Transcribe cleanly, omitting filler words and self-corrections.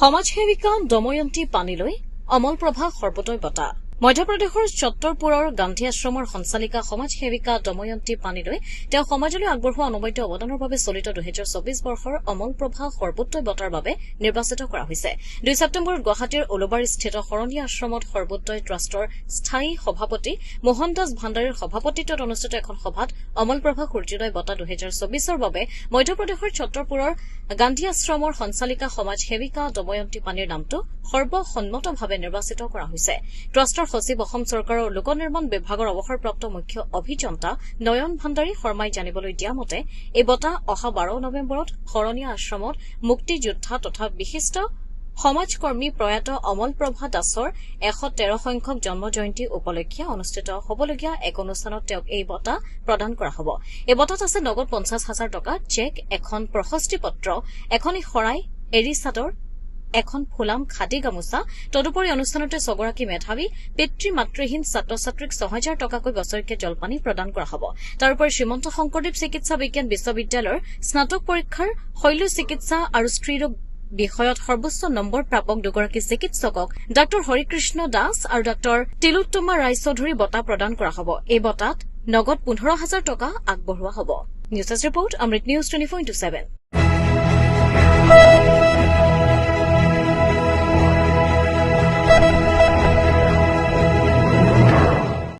সমাজসেৱিকা দময়ন্তী পানীলৈ অমলপ্ৰভা সৰ্বোদয় বঁটা মধ্যপ্ৰদেশৰ ছত্তৰপুৰৰ গান্ধী আশ্ৰমৰ সঞ্চালিকা সমাজসেৱিকা দময়ন্তী পানীলৈ তেওঁ সমাজলৈ আগবঢ়োৱা অনবদ্য অৱদানৰ বাবে চলিত 2024 বৰ্ষৰ অমলপ্ৰভা সৰ্বোদয় বঁটাৰ বাবে নিৰ্বাচিত কৰা হৈছে। 2 ছেপ্টেম্বৰত গুৱাহাটীৰ উলুবাৰীস্থিত শৰণীয়া আশ্ৰমত সৰ্বোদয় ট্ৰাষ্টৰ স্থায়ী সভাপতি মোহন দাস ভাণ্ডাৰীৰ সভাপতিত্বত অনুষ্ঠিত এখন সভাত অমলপ্ৰভা সূৰ্যোদয় বঁটা 2024ৰ বাবে মধ্যপ্ৰদেশৰ ছত্তৰপুৰৰ গান্ধী আশ্ৰমৰ সঞ্চালিকা সমাজসেৱিকা দময়ন্তী পানীৰ নামটো সৰ্বসন্মতভাৱে নিৰ্বাচিত কৰা হৈছে। ট্ৰাষ্টৰ সচিব অসম চৰকাৰৰ লোক নিৰ্মাণ বিভাগৰ অৱসৰপ্ৰাপ্ত মুখ্য অভিযন্তা নয়ন ভাণ্ডাৰী শৰ্মাই জানিবলৈ দিয়া মতে এই বঁটা অহা 12 নৱেম্বৰত শৰণীয়া আশ্ৰমত মুক্তিযোদ্ধা তথা বিশিষ্ট সমাজকৰ্মী প্ৰয়াত অমলপ্ৰভা দাসৰ 113 সংখ্যক জন্ম জয়ন্তী উপলক্ষে অনুষ্ঠিত হবলগীয়া এক অনুষ্ঠানত তেওঁক এই বঁটা প্ৰদান কৰা হ'ব। এই বঁটাত আছে নগদ 50,000 টকা, চেক, এখন প্ৰশস্তি পত্ৰ, এখনি শৰাই, এৰী চাদৰ, এখন ফুলাম খাদী গামোচা। তদুপৰি অনুষ্ঠানতে 6 গৰাকী মেধাৱী পিতৃ মাতৃহীন ছাত্ৰ ছাত্ৰীক 6,000 টকাকৈ বছৰেকীয়া জলপানী প্ৰদান কৰা হ'ব। তাৰোপৰি শ্ৰীমন্ত শংকৰদেৱ চিকিৎসা বিজ্ঞান বিশ্ববিদ্যালয়ৰ স্নাতক পৰীক্ষাৰ শল্য চিকিৎসা আৰু স্ত্ৰীৰোগ বিষয়ত সৰ্বোচ্চ নম্বৰ প্ৰাপক 2 গৰাকী চিকিৎসকক ডাঃ হৰিকৃষ্ণ দাস আৰু ডাঃ তিলোত্তমা ৰায়চৌধুৰী বঁটা প্ৰদান কৰা হ'ব। এই বঁটাত নগদ 15,000 টকা আগবঢ়োৱা হ'ব। নিউজ ৰিপৰ্ট অমৃত নিউজ 24/7।